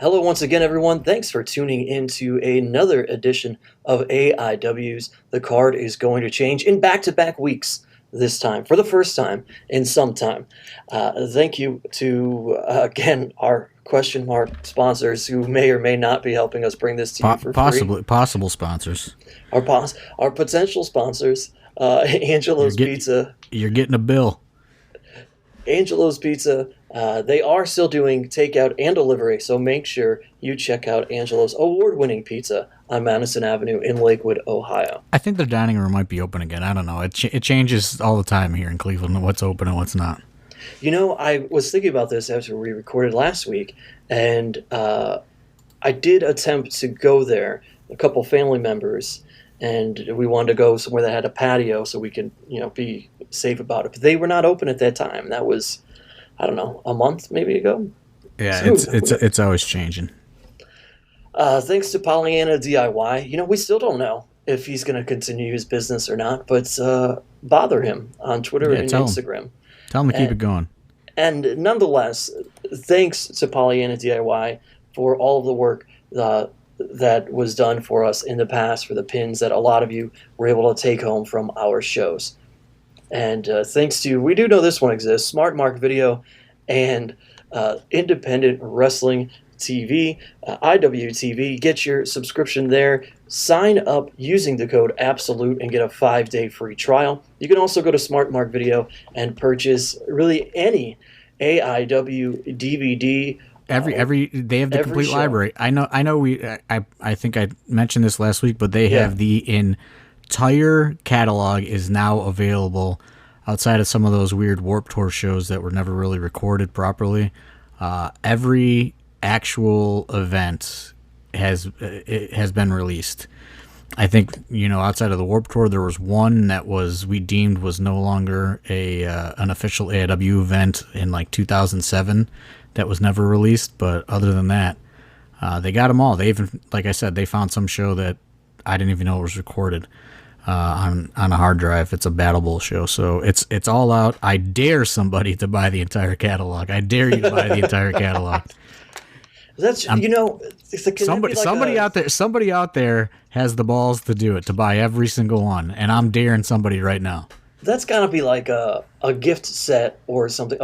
Hello once again, everyone. Thanks for tuning in to another edition of AIW's. The card is going to change in back-to-back weeks this time, for the first time in some time. Thank you to, again, our question mark sponsors who may or may not be helping us bring this to you for free. Possible sponsors. Our potential sponsors, Angelo's Pizza. You're getting a bill. Angelo's Pizza, they are still doing takeout and delivery, so make sure you check out Angelo's award-winning pizza on Madison Avenue in Lakewood, Ohio. I think their dining room might be open again. I don't know. It changes all the time here in Cleveland, what's open and what's not. You know, I was thinking about this after we recorded last week, and I did attempt to go there, a couple family members, and we wanted to go somewhere that had a patio so we could, be safe about it. But they were not open at that time. That was, I don't know, a month maybe ago. Yeah, so, it's always changing. Thanks to Pollyanna DIY. We still don't know if he's going to continue his business or not, but bother him on Twitter and Instagram. Tell him to keep it going. And nonetheless, thanks to Pollyanna DIY for all of the work that was done for us in the past for the pins that a lot of you were able to take home from our shows. And thanks to, we do know this one exists, Smart Mark Video and Independent Wrestling TV, IWTV. Get your subscription there. Sign up using the code ABSOLUTE and get a 5-day free trial. You can also go to Smart Mark Video and purchase really any AIW DVD. They have the complete library. I know. I think I mentioned this last week, but they have the entire catalog is now available. Outside of some of those weird Warped Tour shows that were never really recorded properly, every actual event has been released. I think outside of the Warped Tour, there was one that we deemed was no longer an official AIW event in like 2007. That was never released, but other than that, they got them all. They even, like I said, they found some show that I didn't even know was recorded on a hard drive. It's a Battle Bowl show, so it's all out. I dare somebody to buy the entire catalog. I dare you to buy the entire catalog. That's somebody out there has the balls to do it, to buy every single one, and I'm daring somebody right now. That's got to be like a gift set or something.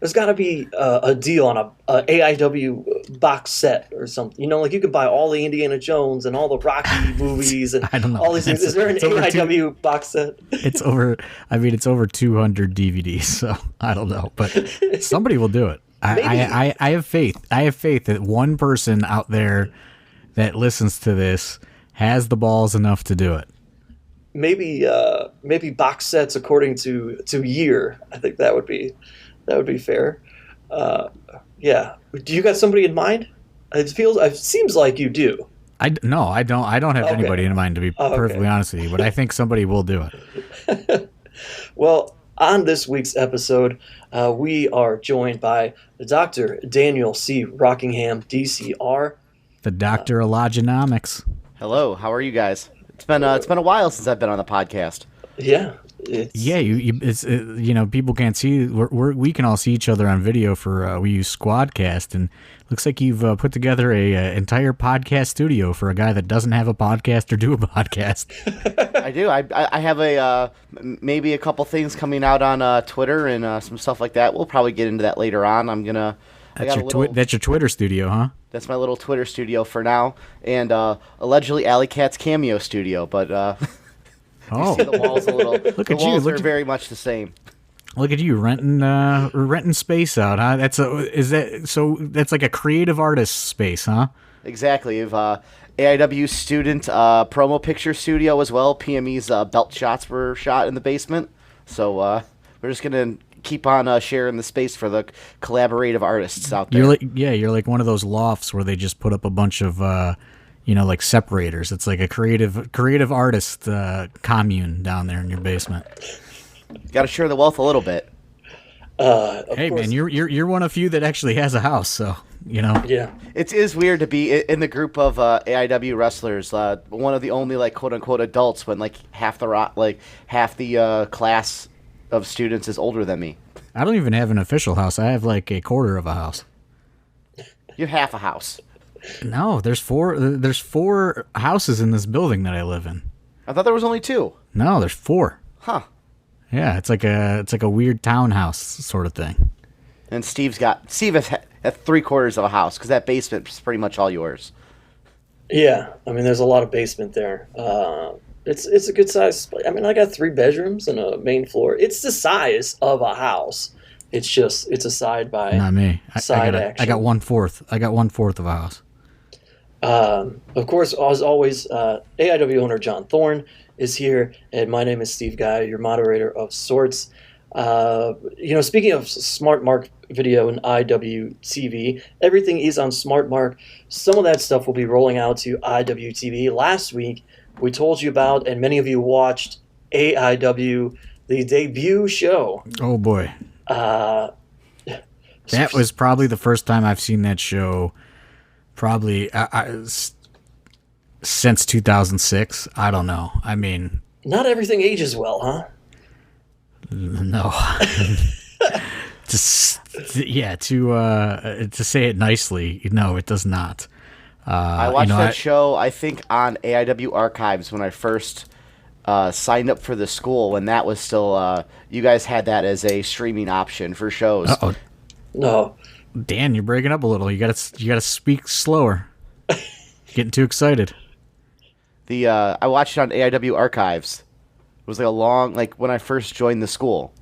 There's got to be a deal on a AIW box set or something. Like you could buy all the Indiana Jones and all the Rocky movies and I don't know. All these things. Is there an AIW box set? It's over 200 DVDs, so I don't know. But somebody will do it. I have faith. I have faith that one person out there that listens to this has the balls enough to do it. Maybe box sets according to year. I think that would be fair. Yeah. Do you got somebody in mind? It seems like you do. No, I don't. I don't have anybody in mind, to be perfectly honest with you. But I think somebody will do it. Well, on this week's episode, we are joined by Dr. Daniel C. Rockingham, DCR. The Doctor of Loginomics. Hello. How are you guys? It's been a while since I've been on the podcast. Yeah. People can't see. We can all see each other on video for we use Squadcast, and looks like you've put together a entire podcast studio for a guy that doesn't have a podcast or do a podcast. I do. I have maybe a couple things coming out on Twitter and some stuff like that. We'll probably get into that later on. That's your Twitter studio, huh? That's my little Twitter studio for now, and allegedly Alley Cat's cameo studio. But you see the walls a little. Look at the walls you. are very much the same. Look at you renting space out, huh? That's like a creative artist space, huh? Exactly. If AIW student promo picture studio as well. PME's belt shots were shot in the basement, so we're just gonna keep on sharing the space for the collaborative artists out there. You're like one of those lofts where they just put up a bunch of like separators. It's like a creative artist commune down there in your basement. Got to share the wealth a little bit. Hey man, you're one of few that actually has a house, so Yeah, it is weird to be in the group of AIW wrestlers. One of the only like quote unquote adults when like half the class of students is older than me. I don't even have an official house. I have like a quarter of a house. You have half a house. No, there's four houses in this building that I live in. I thought there was only 2. No, there's 4. Huh. Yeah, it's like a weird townhouse sort of thing. And Steve has 3/4 of a house because that basement is pretty much all yours. Yeah, I mean, there's a lot of basement there. It's a good size. I mean, I got 3 bedrooms and a main floor. It's the size of a house. It's just it's a side by not me. Side action. I got 1/4. I got 1/4 of a house. Of course, as always, AIW owner John Thorne is here, and my name is Steve Guy, your moderator of sorts. Speaking of Smart Mark video and IWTV, everything is on Smart Mark. Some of that stuff will be rolling out to IWTV. Last week, we told you about, and many of you watched AIW, the debut show. Oh boy. That was probably the first time I've seen that show, probably since 2006. I don't know. I mean, not everything ages well, huh? No. To say it nicely, no, it does not. I watched that show, I think, on AIW Archives when I first signed up for the school, when that was still, you guys had that as a streaming option for shows. Uh-oh. No. Dan, you're breaking up a little. You gotta speak slower. Getting too excited. I watched it on AIW Archives. It was like when I first joined the school.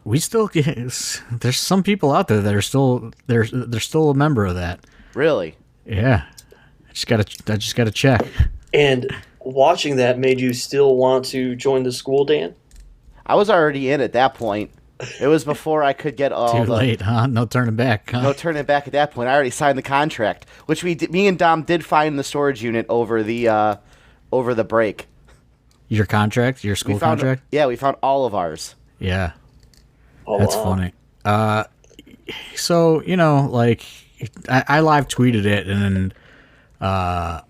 We still there's some people out there that are still they're still a member of that. Really? Yeah. I just gotta check. And watching that made you still want to join the school, Dan? I was already in at that point. It was before I could get all Too late, huh? No turning back, huh? No turning back at that point. I already signed the contract, which me and Dom did find in the storage unit over the break. Your contract? Your school contract? Yeah, we found all of ours. Yeah. Oh, that's funny. So, I live tweeted it, and then, I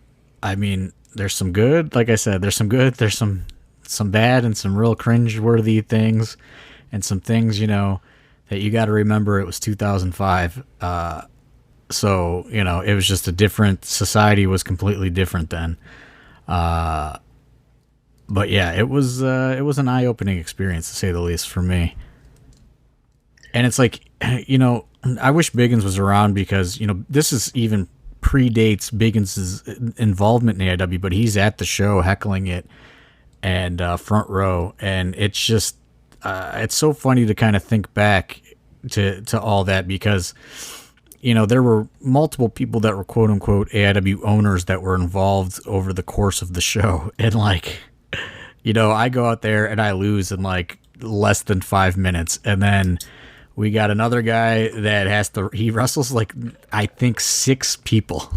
mean, there's some good. Like I said, there's some good. There's some bad and some real cringe-worthy things, and some things, that you got to remember. It was 2005. So, it was just a different society. Was completely different then. But yeah, it was an eye-opening experience, to say the least, for me. And it's like, I wish Biggins was around, because, this is even predates Biggins' involvement in AIW, but he's at the show heckling it and front row. And it's just, it's so funny to kind of think back to all that, because, there were multiple people that were quote unquote AIW owners that were involved over the course of the show. And I go out there and I lose in less than 5 minutes. And then we got another guy that he wrestles I think 6 people.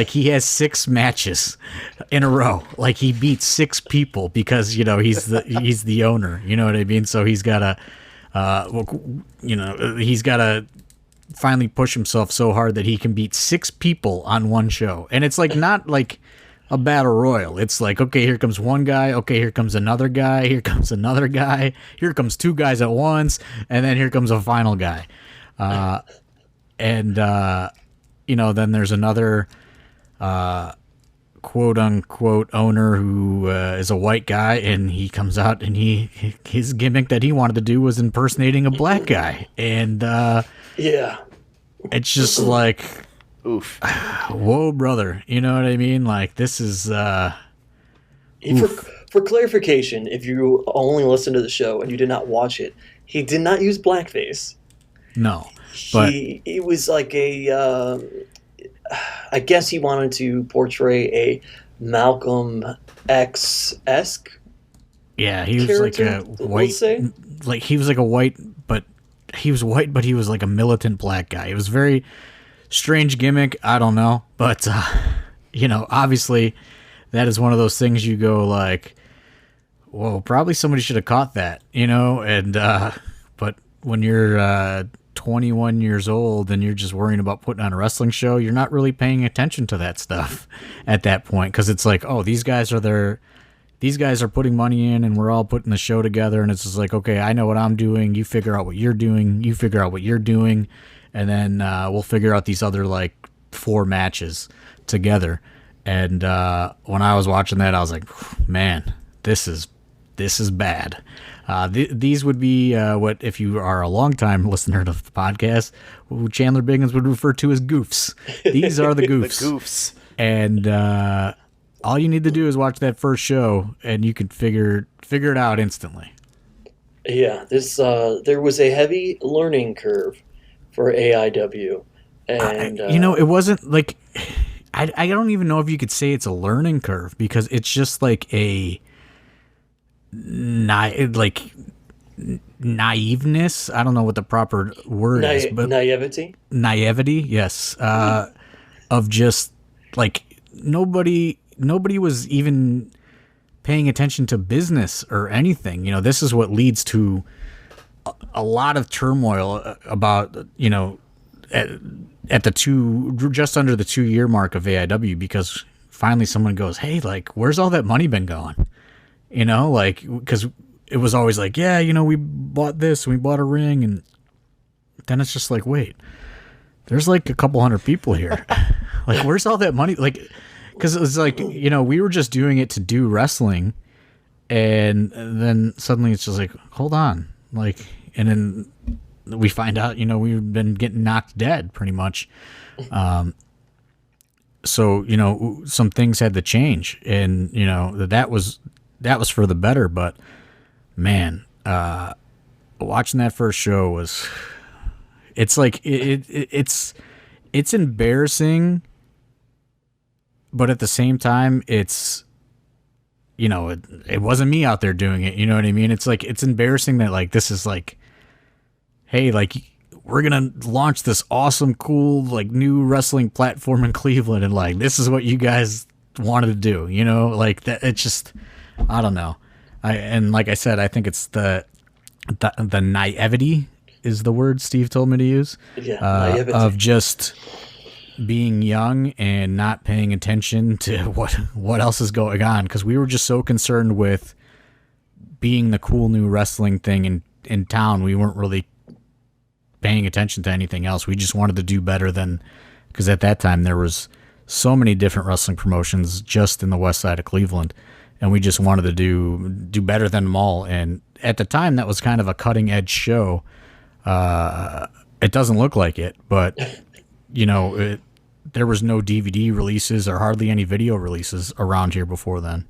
He has 6 matches in a row. He beats 6 people because, he's the owner, you know what I mean? So he's got to finally push himself so hard that he can beat 6 people on one show. And it's not a battle royal. It's okay, here comes one guy. Okay, here comes another guy. Here comes another guy. Here comes 2 guys at once. And then here comes a final guy. Then there's another quote unquote owner who is a white guy, and he comes out and his gimmick that he wanted to do was impersonating a black guy. And yeah, it's just oof. Whoa, brother. You know what I mean? This is for clarification, if you only listen to the show and you did not watch it, he did not use blackface. No. But he was I guess he wanted to portray a Malcolm X-esque. Yeah, he was like a white, he was like a white, but he was white, but he was like a militant black guy. It was very strange gimmick. I don't know, but obviously that is one of those things you go whoa, probably somebody should have caught that, and but when you're 21 years old and you're just worrying about putting on a wrestling show, you're not really paying attention to that stuff at that point, because it's oh, these guys are putting money in and we're all putting the show together, and it's just okay, I know what I'm doing, you figure out what you're doing, you figure out what you're doing, and then we'll figure out these other 4 matches together. And when I was watching that, I was like, man, this is bad. These would be what, if you are a longtime listener to the podcast, Chandler Biggins would refer to as goofs. These are the goofs. The goofs. And all you need to do is watch that first show, and you can figure it out instantly. Yeah, there was a heavy learning curve for AIW, and it wasn't like I don't even know if you could say it's a learning curve, because it's just like a naiveness. I don't know what the proper word is, but naivety. Naivety, yes. Of just like nobody was even paying attention to business or anything. This is what leads to a lot of turmoil about, at just under the 2-year mark of AIW, because finally someone goes, hey, like, where's all that money been going? Because it was always like, yeah, we bought this, we bought a ring, and then it's just like, wait, there's like a couple hundred people here. Like, where's all that money? Like, because it was like, we were just doing it to do wrestling, and then suddenly it's just like, hold on, like, and then we find out, we've been getting knocked dead pretty much. So, some things had to change, and, that was for the better. But man, watching that first show it's like, it's embarrassing, but at the same time, it's, it wasn't me out there doing it. You know what I mean? It's like, it's embarrassing that, like, this is like, hey, like, we're going to launch this awesome, cool, like, new wrestling platform in Cleveland, and, like, this is what you guys wanted to do, like that. It's just, I don't know. And like I said, I think it's the naivety is the word Steve told me to use. Yeah, of just being young and not paying attention to what else is going on, because we were just so concerned with being the cool new wrestling thing in town. We weren't really paying attention to anything else. We just wanted to do better because at that time there was so many different wrestling promotions just in the west side of Cleveland, and we just wanted to do better than them all. And at the time, that was kind of a cutting edge show. It doesn't look like it, but there was no DVD releases or hardly any video releases around here before then.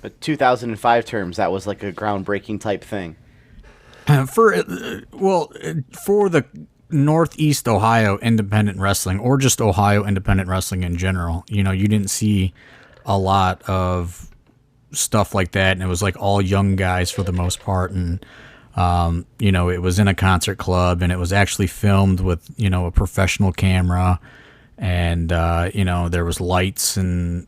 But 2005 terms, that was like a groundbreaking type thing. For the Northeast Ohio independent wrestling, or just Ohio independent wrestling in general, you didn't see a lot of stuff like that, and it was like all young guys for the most part, and it was in a concert club, and it was actually filmed with a professional camera, and there was lights and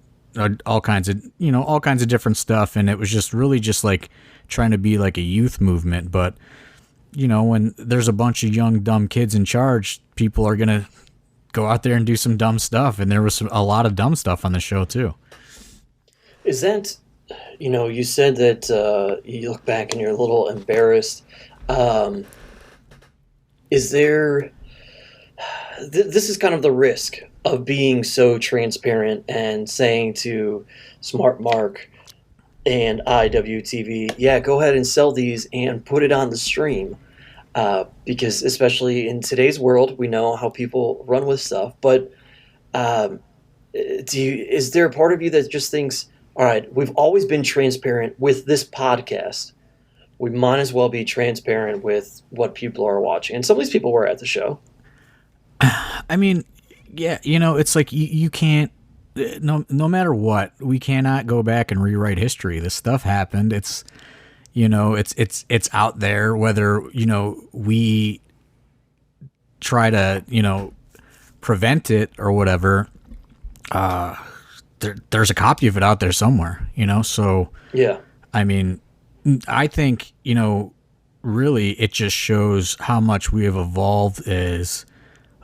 all kinds of different stuff, and it was just really just like trying to be like a youth movement. But when there's a bunch of young dumb kids in charge, people are gonna go out there and do some dumb stuff, and there was a lot of dumb stuff on the show too. Is that, you said that you look back and you're a little embarrassed. Is there, this is kind of the risk of being so transparent and saying to Smart Mark and IWTV, yeah, go ahead and sell these and put it on the stream. Because especially in today's world, we know how people run with stuff. But is there a part of you that just thinks, all right, we've always been transparent with this podcast, we might as well be transparent with what people are watching? And some of these people were at the show. I mean, yeah, it's like you can't, no matter what, we cannot go back and rewrite history. This stuff happened. It's, it's out there, whether, we try to, prevent it or whatever. There's a copy of it out there somewhere, so yeah. I mean, I think, really it just shows how much we have evolved as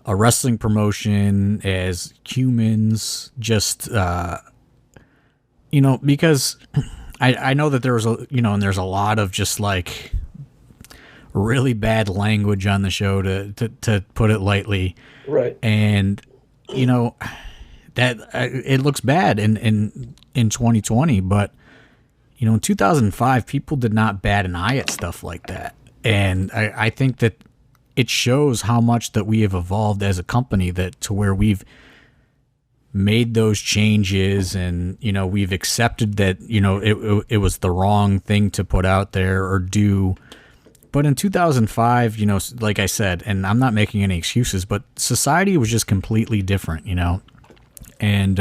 a wrestling promotion, as humans, just, because I know that there was and there's a lot of just like really bad language on the show, to put it lightly. Right. And, you know, that it looks bad in 2020, but you know, in 2005, people did not bat an eye at stuff like that. And I think that it shows how much that we have evolved as a company, that to where we've made those changes, and, you know, we've accepted that, you know, it was the wrong thing to put out there or do. But in 2005, you know, like I said, and I'm not making any excuses, but society was just completely different, you know. And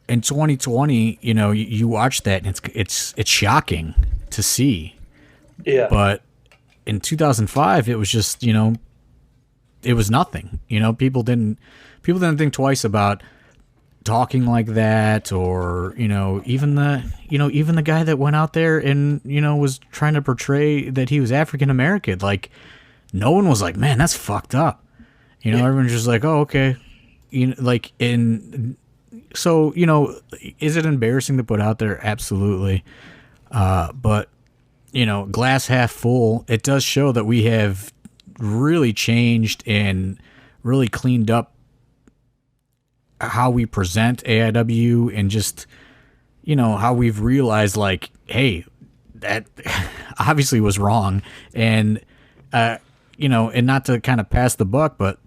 in 2020, you know, you watch that and it's shocking to see. Yeah. But in 2005, it was just, you know, it was nothing. You know, people didn't think twice about talking like that, or, you know, even the guy that went out there and, you know, was trying to portray that he was African American. Like, no one was like, man, that's fucked up. You know, everyone's just like, oh, okay. You know, like, so, you know, is it embarrassing to put out there? Absolutely. But, you know, glass half full, it does show that we have really changed and really cleaned up how we present AIW, and just, you know, how we've realized, like, hey, that obviously was wrong. And, you know, and not to kind of pass the buck, but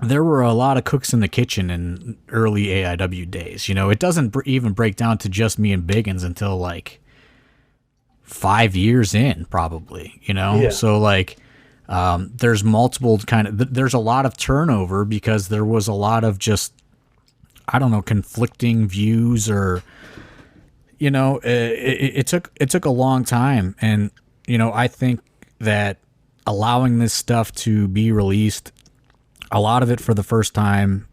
there were a lot of cooks in the kitchen in early AIW days. You know, it doesn't even break down to just me and Biggins until like 5 years in, probably, you know? Yeah. So like, there's multiple there's a lot of turnover because there was a lot of just, I don't know, conflicting views, or, you know, it took a long time. And, you know, I think that allowing this stuff to be released, a lot of it for the first time,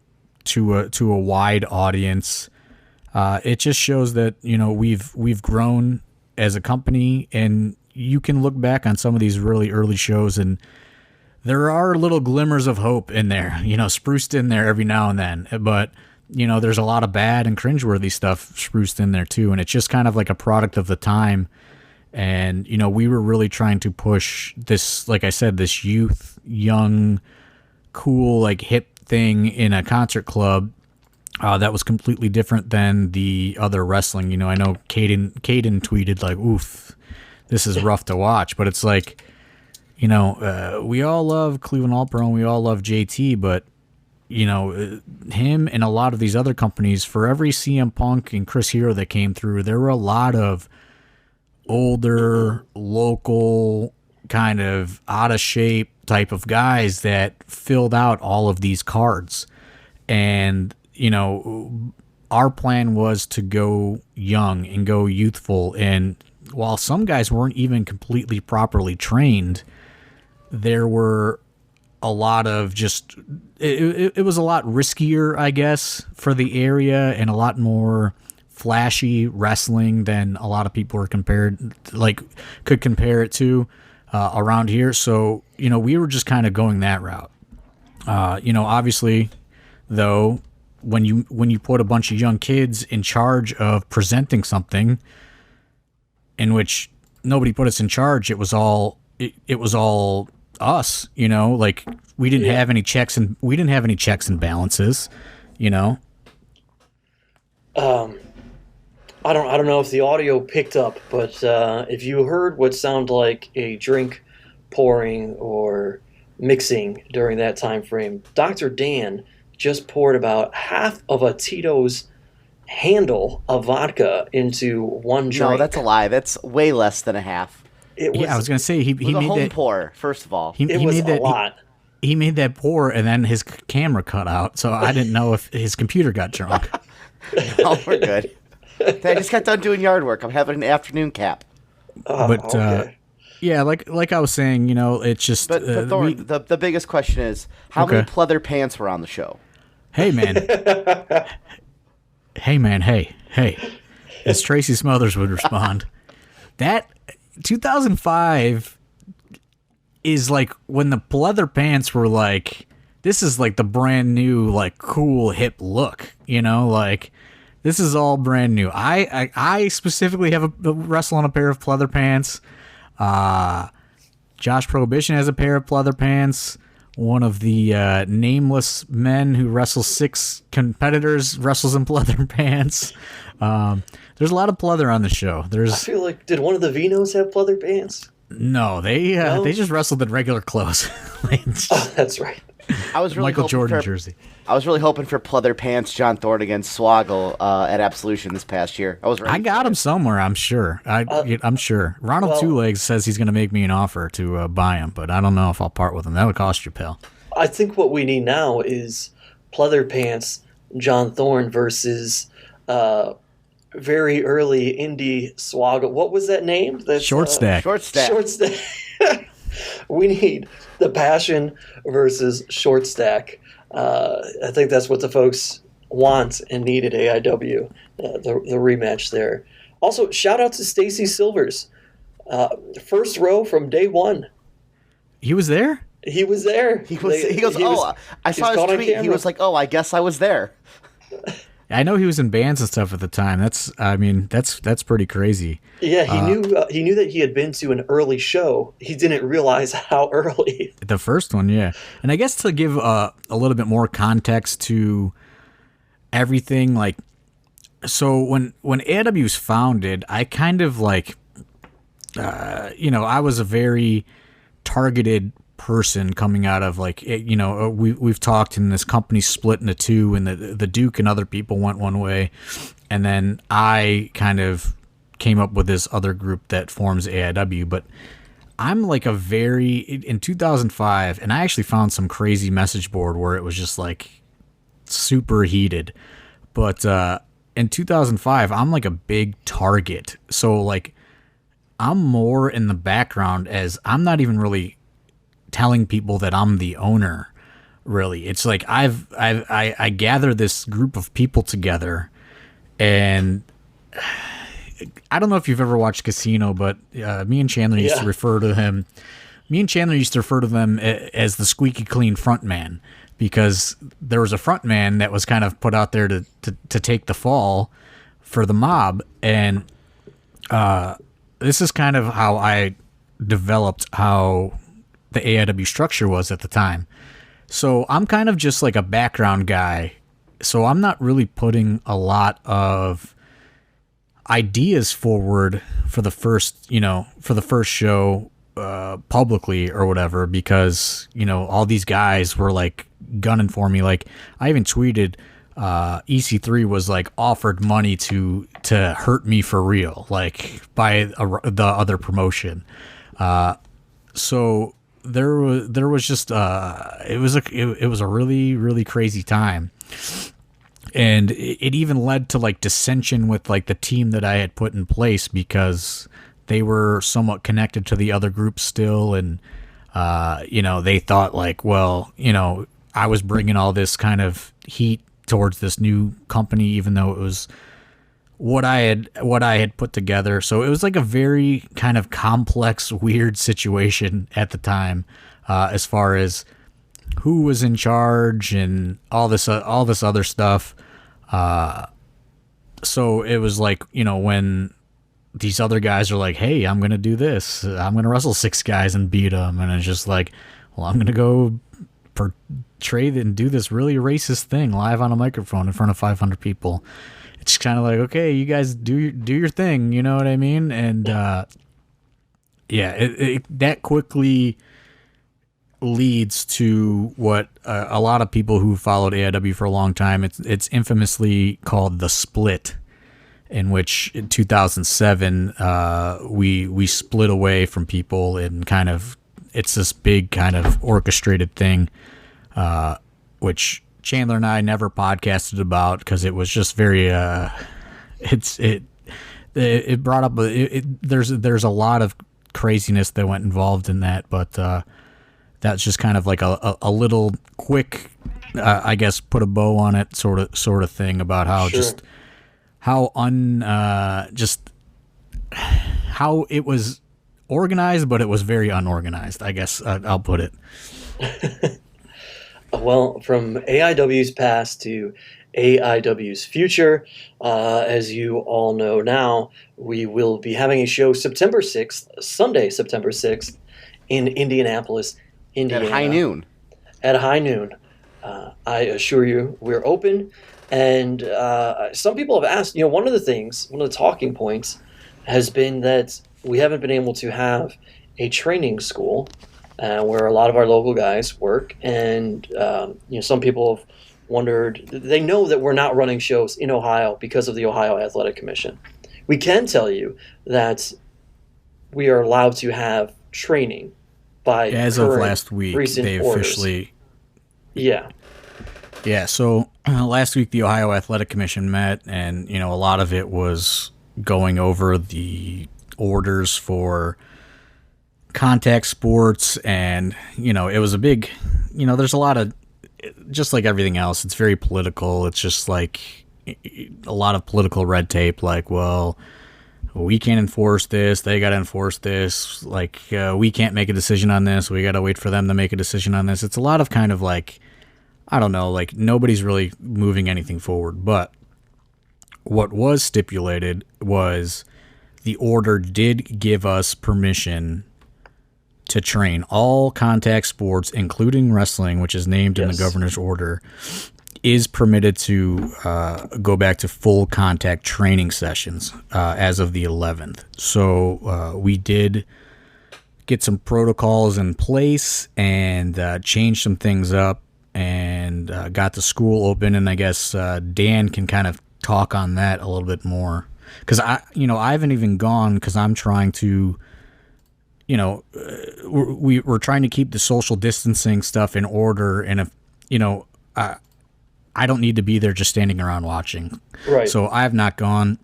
to a wide audience, it just shows that, you know, we've grown as a company. And you can look back on some of these really early shows, and there are little glimmers of hope in there, you know, spruced in there every now and then. But, you know, there's a lot of bad and cringeworthy stuff spruced in there too, and it's just kind of like a product of the time. And, you know, we were really trying to push this, like I said, this young, cool, like hip thing in a concert club that was completely different than the other wrestling. You know, I know Caden tweeted like, oof, this is rough to watch, but it's like, you know, we all love Cleveland All Pro and we all love JT, but, you know, him and a lot of these other companies, for every CM Punk and Chris Hero that came through, there were a lot of older, local, kind of out of shape type of guys that filled out all of these cards. And, you know, our plan was to go young and go youthful. And while some guys weren't even completely properly trained, there were a lot of just, it was a lot riskier, I guess, for the area, and a lot more flashy wrestling than a lot of people could compare it to around here. So, you know, we were just kind of going that route. You know, obviously, though, when you put a bunch of young kids in charge of presenting something in which nobody put us in charge, it was all us, you know, like we didn't have any checks and balances, you know. I don't know if the audio picked up, but if you heard what sounded like a drink pouring or mixing during that time frame, Dr. Dan just poured about half of a Tito's handle of vodka into one drink. No, that's a lie. That's way less than a half. I was gonna say he made a home pour. First of all, he made that, a lot. He made that pour, and then his camera cut out, so I didn't know if his computer got drunk. Oh, we're good. I just got done doing yard work. I'm having an afternoon cap. But okay. Yeah, like I was saying, you know, it's just. But Thorne, the biggest question is, how many pleather pants were on the show? Hey man, hey, as Tracy Smothers would respond, that 2005 is like when the pleather pants were like, this is like the brand new, like cool hip look, you know, like. This is all brand new. I specifically have a wrestle on a pair of pleather pants. Josh Prohibition has a pair of pleather pants. one of the nameless men who wrestles 6 competitors, wrestles in pleather pants. There's a lot of pleather on the show. I feel like, did one of the Vinos have pleather pants? No, they just wrestled in regular clothes. Oh, that's right. I was really Michael Jordan jersey. I was really hoping for pleather pants John Thorne against Swoggle at Absolution this past year. I got him somewhere, I'm sure. I'm sure. Ronald Two Legs says he's going to make me an offer to buy him, but I don't know if I'll part with him. That would cost you, pal. I think what we need now is pleather pants John Thorne versus very early indie Swoggle. What was that name? That's, Short Stack. Short Stack. Short Stack. We need the Passion versus Short Stack. I think that's what the folks want and need at AIW, the rematch there. Also, shout out to Stacy Silvers. First row from day one. He was there? He was there. He goes, I saw his tweet. He was like, I guess I was there. I know he was in bands and stuff at the time. That's pretty crazy. Yeah, he knew that he had been to an early show. He didn't realize how early. The first one, yeah. And I guess to give a little bit more context to everything, like, so when AIW was founded, I kind of like, I was a very targeted person coming out of, like, we've talked, and this company split into two, and the Duke and other people went one way, and then I kind of came up with this other group that forms AIW. But I'm like in 2005, and I actually found some crazy message board where it was just like super heated, but in 2005 I'm like a big target, so like I'm more in the background, as I'm not even really telling people that I'm the owner, really. It's like I gather this group of people together, and I don't know if you've ever watched Casino, but me and Chandler used to refer to him. Me and Chandler used to refer to them as the squeaky clean front man, because there was a front man that was kind of put out there to take the fall for the mob, and this is kind of how I developed how the AIW structure was at the time. So I'm kind of just like a background guy. So I'm not really putting a lot of ideas forward for the first show publicly or whatever, because, all these guys were like gunning for me. Like, I even tweeted EC3 was like offered money to hurt me for real, like by the other promotion. So there was just it was a really, really crazy time, and it even led to like dissension with like the team that I had put in place, because they were somewhat connected to the other group still, and they thought like, well, I was bringing all this kind of heat towards this new company, even though it was what I had put together. So it was like a very kind of complex, weird situation at the time, as far as who was in charge and all this other stuff. So it was like, when these other guys are like, hey, I'm going to do this, I'm going to wrestle 6 guys and beat them. And it's just like, well, I'm going to go portray and do this really racist thing live on a microphone in front of 500 people. It's kind of like, okay, you guys do your thing, you know what I mean? And that quickly leads to what a lot of people who followed AIW for a long time, it's infamously called the split, in which in 2007 we split away from people, and kind of it's this big kind of orchestrated thing, which Chandler and I never podcasted about, because it was just very it brought up there's a lot of craziness that went involved in that, but that's just kind of like a little quick, I guess, put a bow on it sort of thing about how just how how it was organized, but it was very unorganized, I guess I'll put it. Well, from AIW's past to AIW's future, as you all know now, we will be having a show September 6th, Sunday, September 6th, in Indianapolis, Indiana. At high noon. at high noon. I assure you, we're open. And some people have asked, one of the talking points has been that we haven't been able to have a training school where a lot of our local guys work. And, some people have wondered, they know that we're not running shows in Ohio because of the Ohio Athletic Commission. We can tell you that we are allowed to have training by as of last week. They officially, yeah. So last week the Ohio Athletic Commission met, and a lot of it was going over the orders for contact sports, and it was a big, there's a lot of, just like everything else, it's very political. It's just like a lot of political red tape, like, well, we can't enforce this, they got to enforce this, like, we can't make a decision on this, we got to wait for them to make a decision on this. It's a lot of kind of like, I don't know, like nobody's really moving anything forward. But what was stipulated was the order did give us permission to train all contact sports, including wrestling, which is named in the governor's order, is permitted to go back to full contact training sessions as of the 11th. So we did get some protocols in place and change some things up, and got the school open. And I guess Dan can kind of talk on that a little bit more, because I haven't even gone, because I'm trying to, we're trying to keep the social distancing stuff in order. And if I don't need to be there just standing around watching. Right. So I have not gone.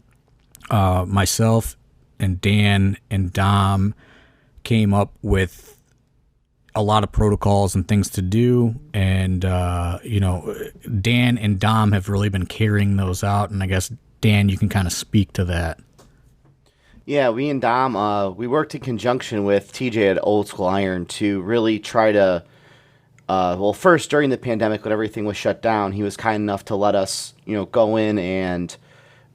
Myself and Dan and Dom came up with a lot of protocols and things to do. And, Dan and Dom have really been carrying those out. And I guess, Dan, you can kind of speak to that. Yeah, we and Dom, we worked in conjunction with TJ at Old School Iron to really try to, first during the pandemic when everything was shut down, he was kind enough to let us, go in and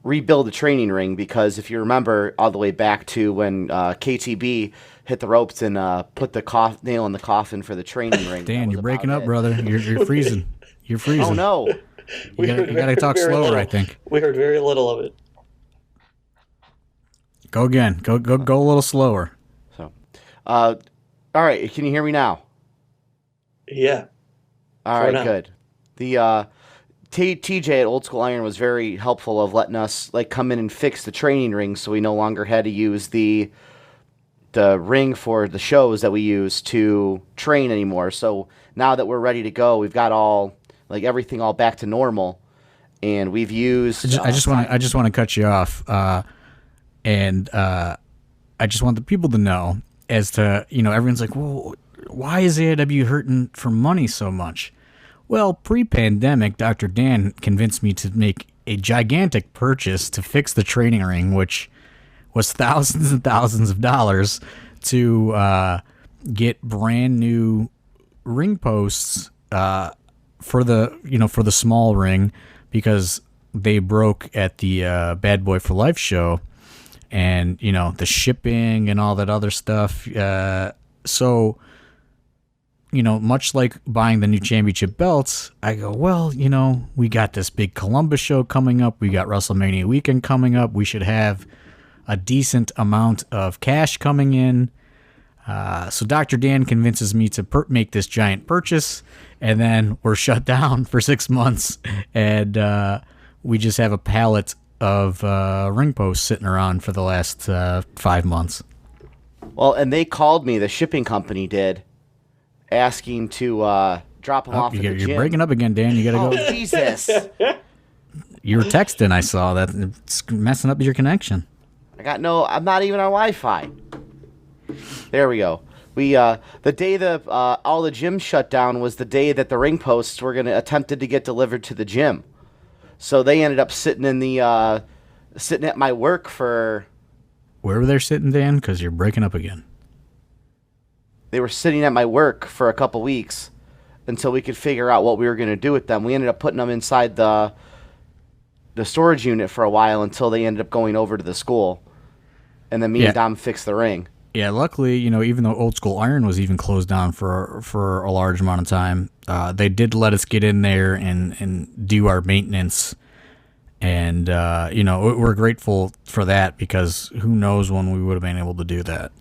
rebuild the training ring, because if you remember all the way back to when KTB hit the ropes and put the nail in the coffin for the training ring. Dan, you're breaking up, brother. You're freezing. You're freezing. Oh, no. You got to talk slower, I think. We heard very little of it. Go again. Go a little slower. So, all right. Can you hear me now? Yeah. All right, good. The TJ at Old School Iron was very helpful of letting us come in and fix the training ring, so we no longer had to use the ring for the shows that we use to train anymore. So now that we're ready to go, we've got all everything all back to normal, and we've used. I just want to cut you off, and I just want the people to know, as to everyone's like, well, why is AIW hurting for money so much? Well, pre-pandemic, Dr. Dan convinced me to make a gigantic purchase to fix the training ring, which was thousands and thousands of dollars, to get brand new ring posts for the small ring, because they broke at the Bad Boy for Life show, and the shipping and all that other stuff. So much like buying the new championship belts, I go, well, we got this big Columbus show coming up. We got WrestleMania weekend coming up. We should have a decent amount of cash coming in. So Dr. Dan convinces me to make this giant purchase, and then we're shut down for 6 months, and we just have a pallet of ring posts sitting around for the last 5 months. Well, and they called me, the shipping company did, asking to drop them off at the gym. You're breaking up again, Dan. You got to go. Oh, Jesus. You were texting. I saw that. It's messing up your connection. I'm not even on Wi-Fi. There we go. We the day all the gyms shut down was the day that the ring posts were attempted to get delivered to the gym. So they ended up sitting at my work for. Where were they sitting, Dan? Because you're breaking up again. They were sitting at my work for a couple weeks until we could figure out what we were going to do with them. We ended up putting them inside the storage unit for a while until they ended up going over to the school. And then me and Dom fixed the ring. Yeah, luckily, even though Old School Iron was even closed down for a large amount of time, they did let us get in there and do our maintenance. And, we're grateful for that, because who knows when we would have been able to do that.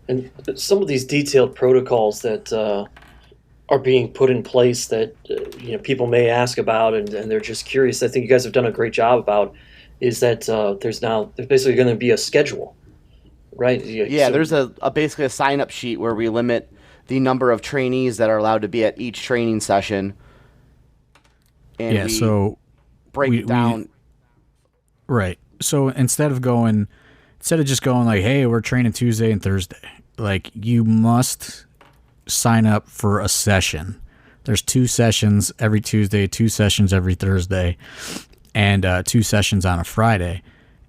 And some of these detailed protocols that are being put in place that people may ask about, and they're just curious. I think you guys have done a great job about, is that there's basically going to be a schedule, right? Yeah, so there's basically a sign-up sheet where we limit the number of trainees that are allowed to be at each training session. And so break it down. Right. So instead of just going like, hey, we're training Tuesday and Thursday, like, you must sign up for a session. There's 2 sessions every Tuesday, 2 sessions every Thursday, and 2 sessions on a Friday.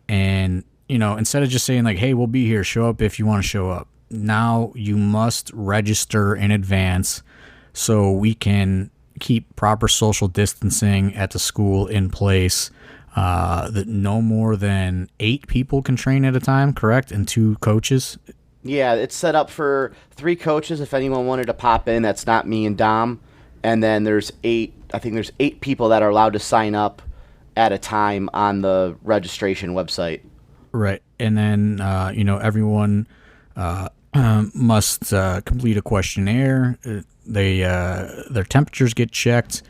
And, instead of just saying like, hey, we'll be here, show up if you want to show up. Now you must register in advance so we can keep proper social distancing at the school in place. That no more than 8 people can train at a time, correct? And 2 coaches? Yeah, it's set up for 3 coaches if anyone wanted to pop in. That's not me and Dom. And then there's 8 people that are allowed to sign up at a time on the registration website. Right. And then, everyone must complete a questionnaire. Their temperatures get checked,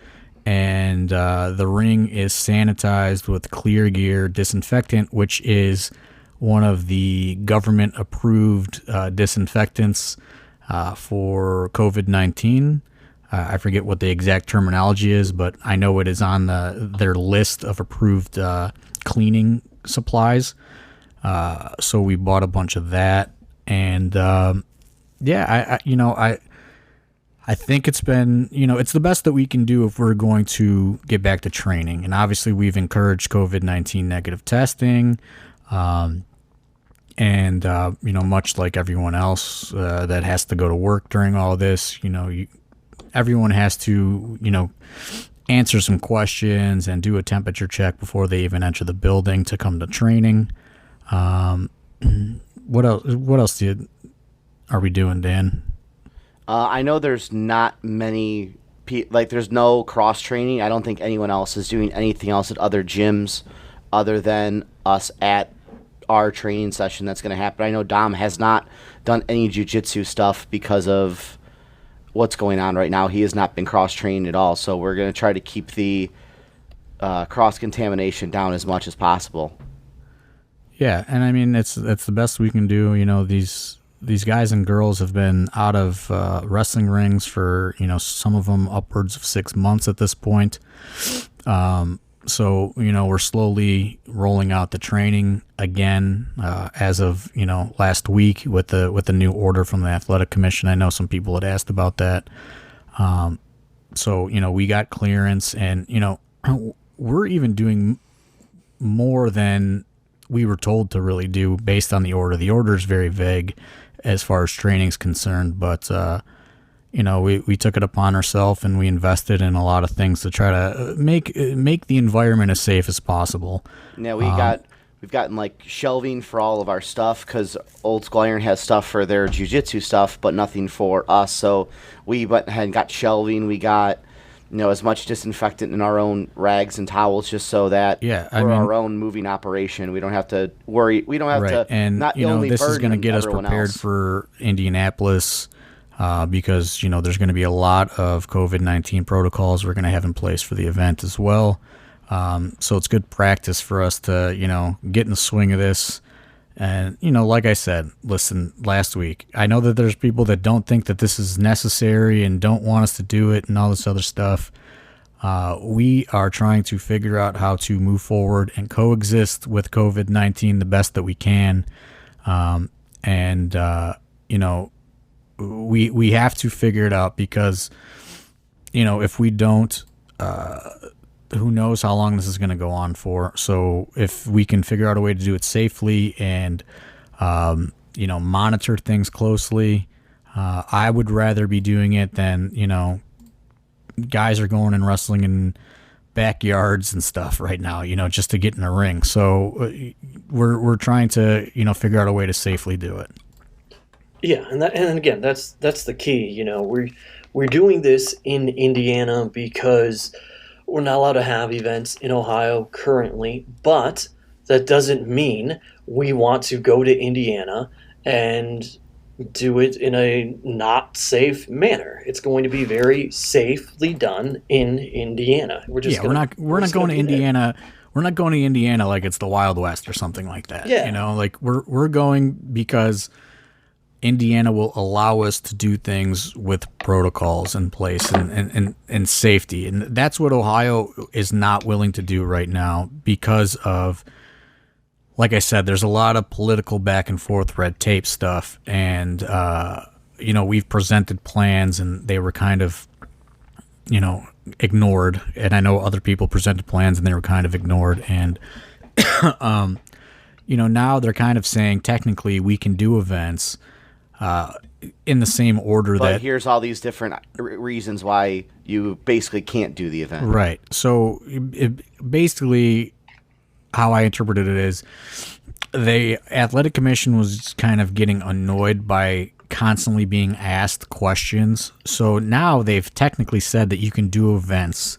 and the ring is sanitized with Clear Gear disinfectant, which is one of the government-approved disinfectants for COVID-19. I forget what the exact terminology is, but I know it is on their list of approved cleaning supplies. So we bought a bunch of that, and I think it's been, it's the best that we can do if we're going to get back to training. And obviously we've encouraged COVID-19 negative testing. Much like everyone else that has to go to work during all this, everyone has to, answer some questions and do a temperature check before they even enter the building to come to training. What else are we doing, Dan? I know there's not many, there's no cross training. I don't think anyone else is doing anything else at other gyms other than us at our training session that's going to happen. I know Dom has not done any jiu-jitsu stuff because of what's going on right now. He has not been cross-trained at all, so we're going to try to keep the cross-contamination down as much as possible. Yeah, and I mean, it's the best we can do. These guys and girls have been out of wrestling rings for, some of them upwards of 6 months at this point. So, we're slowly rolling out the training again as of, last week with the new order from the Athletic Commission. I know some people had asked about that. So, we got clearance, and, we're even doing more than we were told to really do based on the order. The order is very vague as far as training is concerned, but we took it upon ourselves, and we invested in a lot of things to try to make the environment as safe as possible. Yeah, we've gotten like shelving for all of our stuff, because Old School Iron has stuff for their jiu-jitsu stuff, but nothing for us. So we went ahead and got shelving. We got as much disinfectant in our own rags and towels, just so that we're our own moving operation. We don't have to worry. We don't have to. And not only this is going to get us everyone prepared else. for Indianapolis. Because, there's going to be a lot of COVID-19 protocols we're going to have in place for the event as well. So it's good practice for us to, get in the swing of this. And, like I said, listen, last week, I know that there's people that don't think that this is necessary and don't want us to do it and all this other stuff. We are trying to figure out how to move forward and coexist with COVID-19 the best that we can. We have to figure it out, because, if we don't, who knows how long this is going to go on for. So if we can figure out a way to do it safely and, monitor things closely, I would rather be doing it than, guys are going and wrestling in backyards and stuff right now, just to get in a ring. So we're trying to, figure out a way to safely do it. Yeah, and again, that's the key. We're doing this in Indiana because we're not allowed to have events in Ohio currently, but that doesn't mean we want to go to Indiana and do it in a not safe manner. It's going to be very safely done in Indiana. We're not going to Indiana. We're not going to Indiana like it's the Wild West or something like that. Yeah. Like we're going because Indiana will allow us to do things with protocols in place and safety. And that's what Ohio is not willing to do right now because of, like I said, there's a lot of political back and forth red tape stuff. And, we've presented plans and they were kind of, ignored. And I know other people presented plans and they were kind of ignored. And, now they're kind of saying technically we can do events in the same order but here's all these different reasons why you basically can't do the event. Right. So basically how I interpreted it is the athletic commission was kind of getting annoyed by constantly being asked questions. So now they've technically said that you can do events.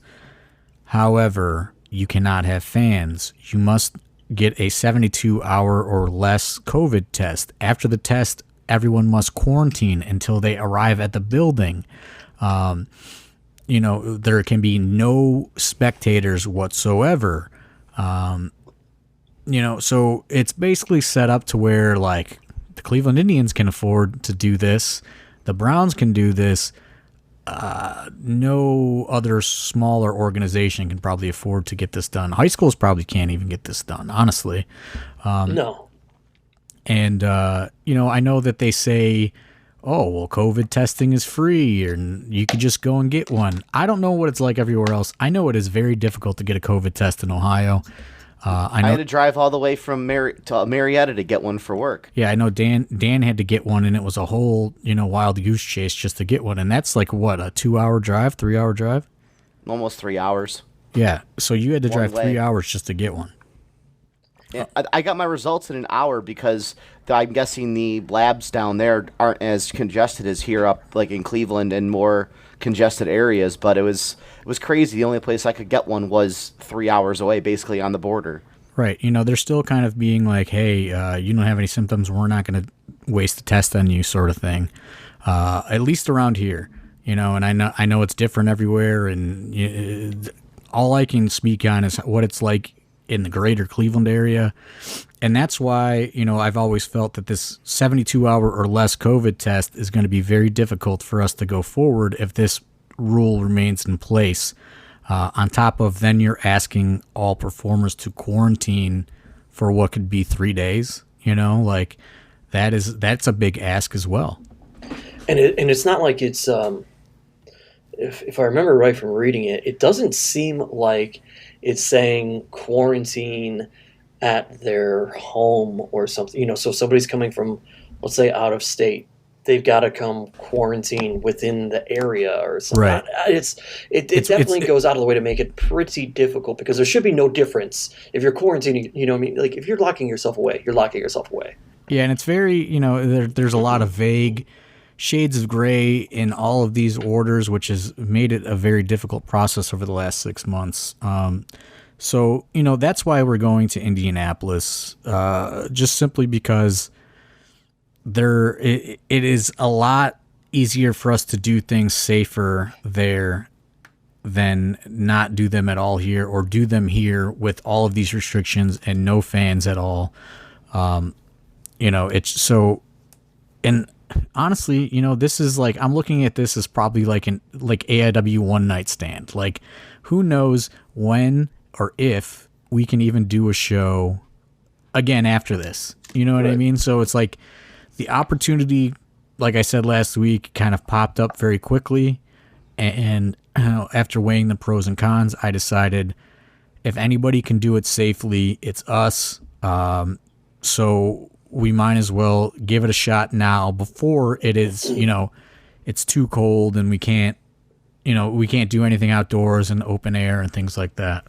However, you cannot have fans. You must get a 72-hour or less COVID test. After the test, everyone must quarantine until they arrive at the building. There can be no spectators whatsoever. So it's basically set up to where, like, the Cleveland Indians can afford to do this. The Browns can do this. No other smaller organization can probably afford to get this done. High schools probably can't even get this done, honestly. No. And, I know that they say, oh, well, COVID testing is free and you could just go and get one. I don't know what it's like everywhere else. I know it is very difficult to get a COVID test in Ohio. I had to drive all the way from Marietta to get one for work. Yeah, I know Dan had to get one, and it was a whole, wild goose chase just to get one. And that's like, what, a 2-hour drive, 3-hour drive? Almost 3 hours. Yeah, so you had to drive One way. 3 hours just to get one. Yeah, I got my results in an hour because I'm guessing the labs down there aren't as congested as here up like in Cleveland and more congested areas. But it was crazy. The only place I could get one was 3 hours away, basically on the border. Right. They're still kind of being like, hey, you don't have any symptoms. We're not going to waste a test on you, sort of thing. At least around here, and I know it's different everywhere. And all I can speak on is what it's like in the greater Cleveland area. And that's why, I've always felt that this 72-hour or less COVID test is going to be very difficult for us to go forward if this rule remains in place. On top of then you're asking all performers to quarantine for what could be 3 days, that's a big ask as well. And it's not like it's, if I remember right from reading it, it doesn't seem like it's saying quarantine at their home or something. So somebody's coming from, let's say, out of state, they've got to come quarantine within the area or something. Right. It definitely goes out of the way to make it pretty difficult because there should be no difference if you're quarantining. Like if you're locking yourself away, you're locking yourself away. Yeah, and it's very, there's a lot of vague shades of gray in all of these orders, which has made it a very difficult process over the last 6 months. So, that's why we're going to Indianapolis, just simply because it is a lot easier for us to do things safer there than not do them at all here or do them here with all of these restrictions and no fans at all. It's so, and honestly, this is like, I'm looking at this as probably like AIW one night stand. Like, who knows when or if we can even do a show again after this. You know what Right. I mean? So it's like the opportunity, like I said last week, kind of popped up very quickly. And after weighing the pros and cons, I decided if anybody can do it safely, it's us. So we might as well give it a shot now before it is, it's too cold and we can't, we can't do anything outdoors and open air and things like that.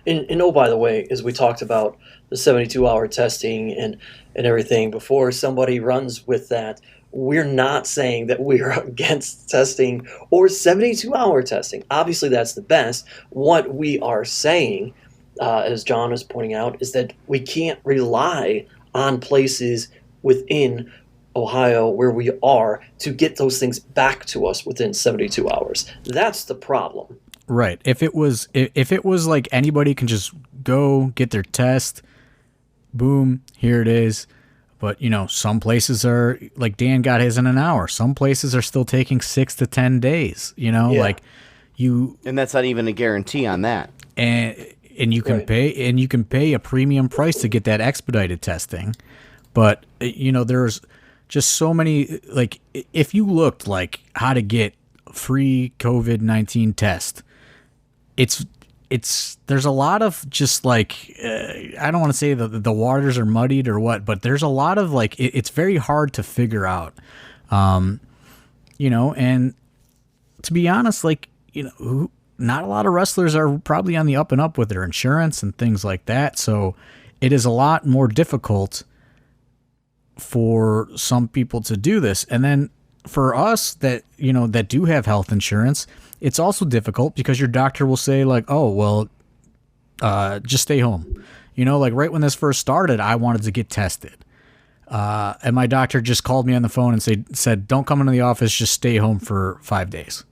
And oh, by the way, as we talked about the 72-hour testing and everything before, somebody runs with that. We're not saying that we're against testing or 72-hour testing. Obviously, that's the best. What we are saying, as John was pointing out, is that we can't rely on places within Ohio where we are to get those things back to us within 72 hours. That's the problem. Right. If it was like anybody can just go get their test, boom, here it is. But, some places are, like Dan got his in an hour. Some places are still taking 6 to 10 days, And that's not even a guarantee on that. And you can pay a premium price to get that expedited testing. But, there's just so many, like, if you looked like how to get free COVID-19 test, there's a lot of just like, I don't want to say the waters are muddied or what, but there's a lot of like, it's very hard to figure out, and to be honest, like, not a lot of wrestlers are probably on the up and up with their insurance and things like that. So it is a lot more difficult for some people to do this. And then for us that do have health insurance, it's also difficult because your doctor will say like, oh, well, just stay home. Like right when this first started, I wanted to get tested. And my doctor just called me on the phone and said, don't come into the office, just stay home for 5 days.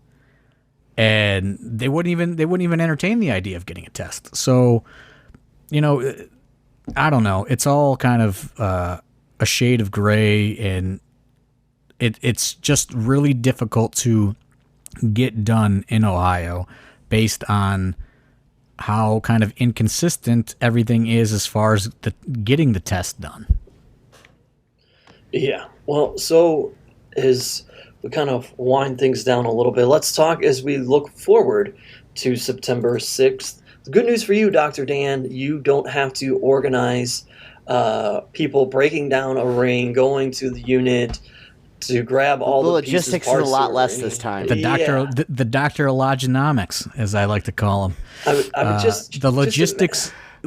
And they wouldn't even entertain the idea of getting a test. So, I don't know. It's all kind of a shade of gray, and it's just really difficult to get done in Ohio based on how kind of inconsistent everything is as far as getting the test done. Yeah. Well, so as we kind of wind things down a little bit, let's talk as we look forward to September 6th. The good news for you, Dr. Dan, you don't have to organize people breaking down a ring, going to the unit to grab all the logistics are a lot less this time. The Dr. Loginomics, as I like to call him. The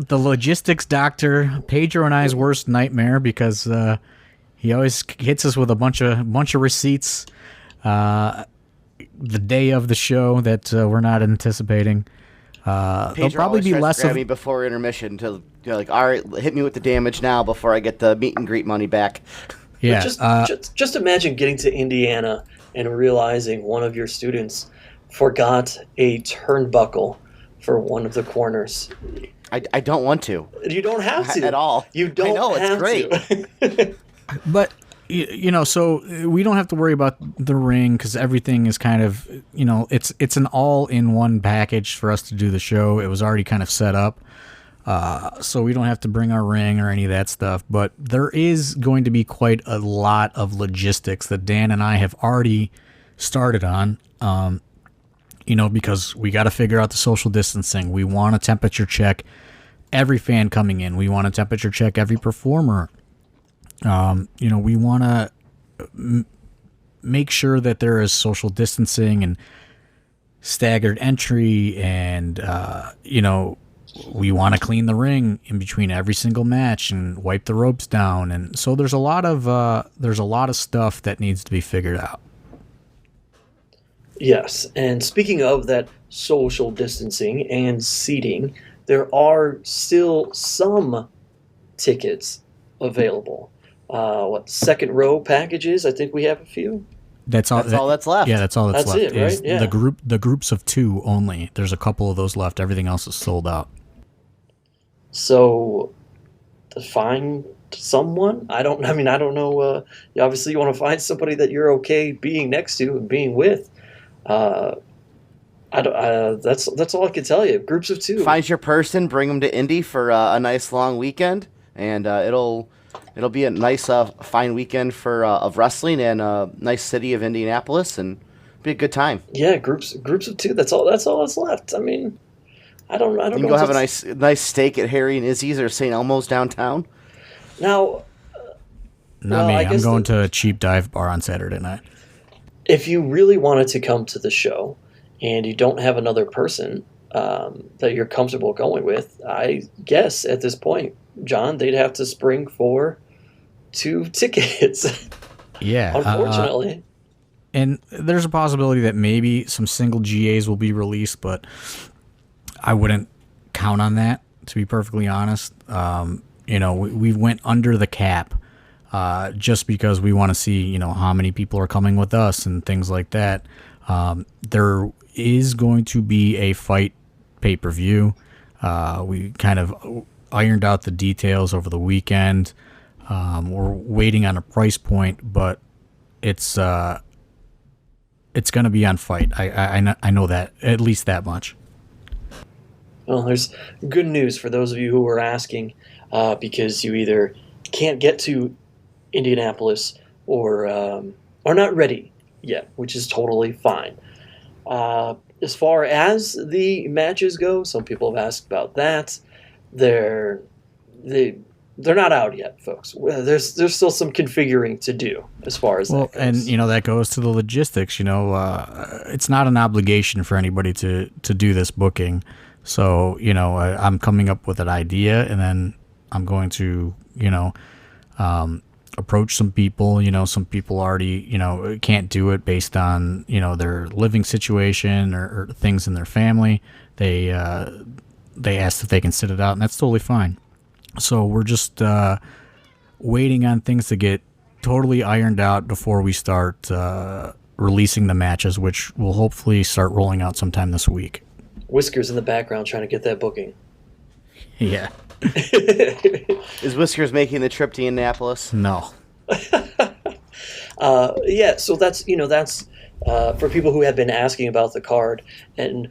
logistics doctor, Pedro and I's worst nightmare, because he always hits us with a bunch of receipts the day of the show that we're not anticipating. There'll probably be less of me before intermission to like, all right, hit me with the damage now before I get the meet and greet money back. Yeah. Just imagine getting to Indiana and realizing one of your students forgot a turnbuckle for one of the corners. I don't want to. You don't have to at all. You don't. I know, it's great. But so we don't have to worry about the ring because everything is kind of, it's an all-in-one package for us to do the show. It was already kind of set up. So we don't have to bring our ring or any of that stuff. But there is going to be quite a lot of logistics that Dan and I have already started on, because we got to figure out the social distancing. We want to temperature check every fan coming in. We want to temperature check every performer. We want to make sure that there is social distancing and staggered entry, and we want to clean the ring in between every single match and wipe the ropes down, and so there's a lot of stuff that needs to be figured out. Yes, and speaking of that social distancing and seating, there are still some tickets available. Second row packages? I think we have a few. That's all that's left. Yeah, that's all that's left. It, right? Yeah. The groups of 2 only. There's a couple of those left. Everything else is sold out. So, to find someone, I don't know. Obviously, you want to find somebody that you're okay being next to and being with. That's all I can tell you. Groups of 2. Find your person, bring them to Indy for a nice long weekend, and it'll be a nice fine weekend for of wrestling and a nice city of Indianapolis, and be a good time. Yeah, groups of 2. That's all that's left. I mean, I don't know. You can go have a nice steak at Harry and Izzy's or St. Elmo's downtown. Now, not me. I'm going to a cheap dive bar on Saturday night. If you really wanted to come to the show and you don't have another person that you're comfortable going with, I guess at this point, John, they'd have to spring for 2 tickets. Yeah. Unfortunately. And there's a possibility that maybe some single GAs will be released, but I wouldn't count on that, to be perfectly honest. We went under the cap just because we want to see, how many people are coming with us and things like that. There is going to be a fight pay-per-view. We kind of ironed out the details over the weekend. We're waiting on a price point, but it's going to be on Fight. I know that, at least that much. Well, there's good news for those of you who were asking, because you either can't get to Indianapolis or are not ready yet, which is totally fine. As far as the matches go, some people have asked about that. They're not out yet, folks. There's still some configuring to do as far as that goes. And that goes to the logistics. It's not an obligation for anybody to do this booking. So I'm coming up with an idea, and then I'm going to approach some people. Some people already can't do it based on their living situation or things in their family. They asked if they can sit it out, and that's totally fine. So we're just waiting on things to get totally ironed out before we start releasing the matches, which will hopefully start rolling out sometime this week. Whiskers in the background trying to get that booking. Yeah. Is Whiskers making the trip to Indianapolis? No. Yeah, so that's for people who have been asking about the card, and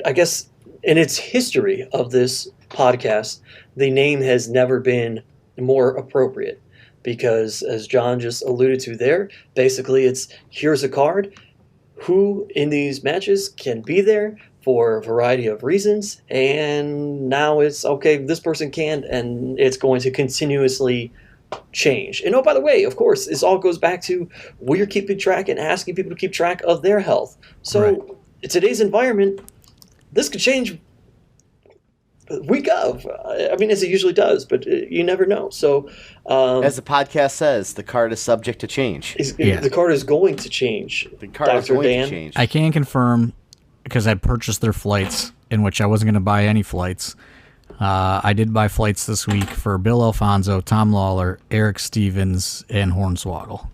I guess in its history of this podcast, the name has never been more appropriate, because as John just alluded to there, basically it's here's a card, who in these matches can be there for a variety of reasons, and now it's okay, this person can, and it's going to continuously change. And by the way, of course, this all goes back to we're keeping track and asking people to keep track of their health. So right. In today's environment, this could change week of. I mean, as it usually does, but you never know. So, as the podcast says, the card is subject to change. The card is going to change. The card is going to change. I can confirm, because I purchased their flights, in which I wasn't going to buy any flights. I did buy flights this week for Bill Alfonso, Tom Lawler, Eric Stevens, and Hornswoggle.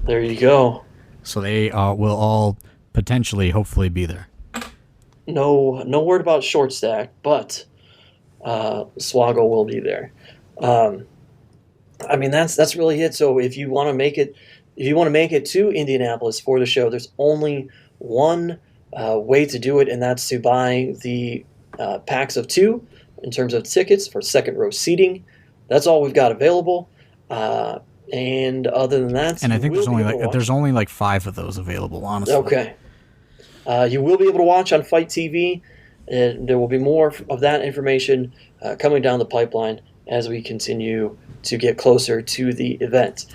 There you go. So they will all potentially, hopefully, be there. No word about short stack, but Swoggle will be there. I mean, that's really it. So if you want to make it to Indianapolis for the show, there's only one way to do it, and that's to buy the packs of 2 in terms of tickets for second row seating. That's all we've got available. And other than that, and I think there's only like 5 of those available, honestly. Okay. You will be able to watch on Fight TV, and there will be more of that information coming down the pipeline as we continue to get closer to the event.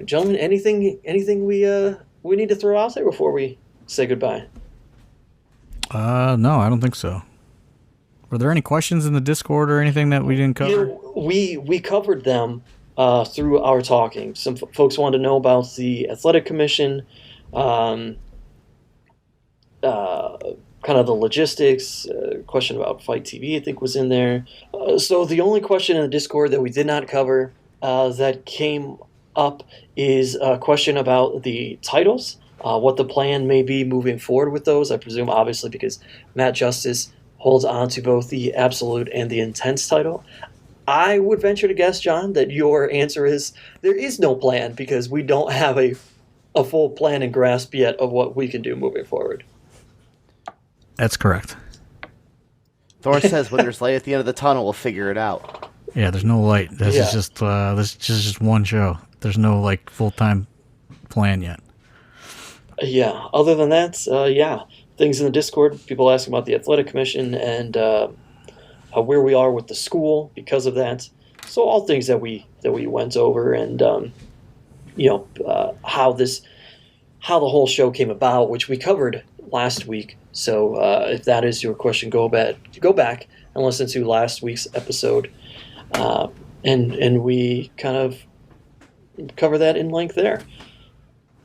Gentlemen, anything we need to throw out there before we say goodbye? No, I don't think so. Were there any questions in the Discord or anything that we didn't cover? We covered them through our talking. Some folks wanted to know about the Athletic Commission, kind of the logistics, question about Fight TV I think was in there. So the only question in the Discord that we did not cover that came up is a question about the titles, what the plan may be moving forward with those. I presume, obviously, because Matt Justice holds on to both the Absolute and the Intense title. I would venture to guess, John, that your answer is there is no plan, because we don't have a full plan and grasp yet of what we can do moving forward. That's correct. Thor says when there's light at the end of the tunnel, we'll figure it out. Yeah, there's no light. This is just one show. There's no full-time plan yet. Yeah. Other than that, things in the Discord. People asking about the Athletic Commission and where we are with the school because of that. So all things that we went over, and how how the whole show came about, which we covered last week. So if that is your question, go back and listen to last week's episode, and we kind of cover that in length there.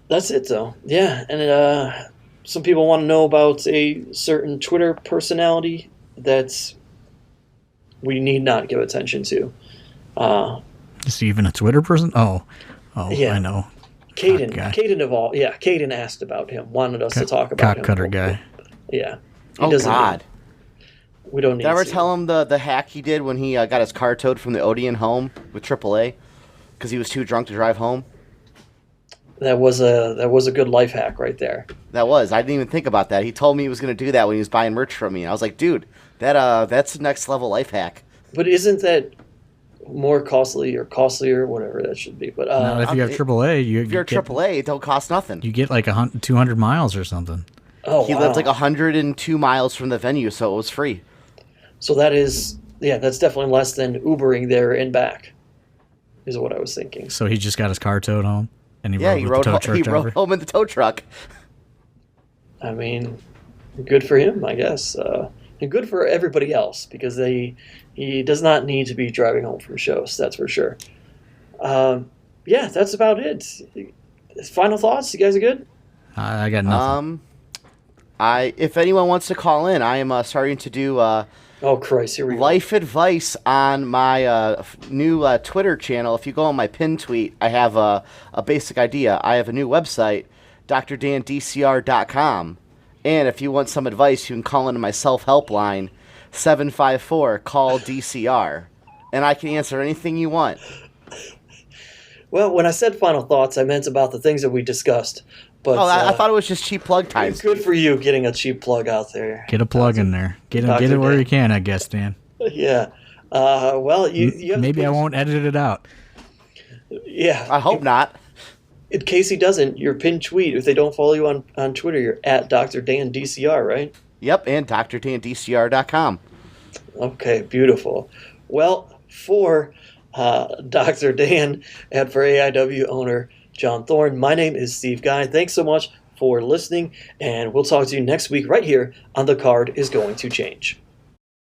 That's it, though. Yeah, and some people want to know about a certain Twitter personality that we need not give attention to. Is he even a Twitter person? Oh, yeah. I know. Caden asked about him, wanted us to talk about him. Cock cutter guy. Yeah. God. We don't need to. Did I ever to. tell him the hack he did when he got his car towed from the Odeon home with AAA because he was too drunk to drive home? That was a good life hack right there. That was. I didn't even think about that. He told me he was going to do that when he was buying merch from me. I was like, dude, that's the next level life hack. But isn't that more costlier, whatever that should be? But no, if you have AAA, if you're AAA, it don't cost nothing. You get like 200 miles or something. Oh, he lived like 102 miles from the venue, so it was free. So that's definitely less than Ubering there and back, is what I was thinking. So he just got his car towed home, and he rode home in the tow truck. I mean, good for him, I guess, and good for everybody else because he does not need to be driving home from shows. That's for sure. Yeah, that's about it. Final thoughts? You guys are good? I got nothing. If anyone wants to call in, I am starting to do oh Christ, here we go. Life advice on my new Twitter channel. If you go on my pin tweet, I have a basic idea. I have a new website, drdandcr.com, and if you want some advice, you can call into my self-help line, 754-CALL-DCR, and I can answer anything you want. Well, when I said final thoughts, I meant about the things that we discussed. But I thought it was just cheap plug time. Good for you getting a cheap plug out there. Get a plug in there. Get it where you can, I guess, Dan. Yeah. Well, you have maybe I won't edit it out. Yeah. I hope not. In case he doesn't, your pinned tweet, if they don't follow you on Twitter, you're at Dr. Dan DCR, right? Yep, and drdandcr.com. Okay, beautiful. Well, for Dr. Dan and for AIW owner John Thorne, my name is Steve Guy. Thanks so much for listening, and we'll talk to you next week right here on The Card is Going to Change.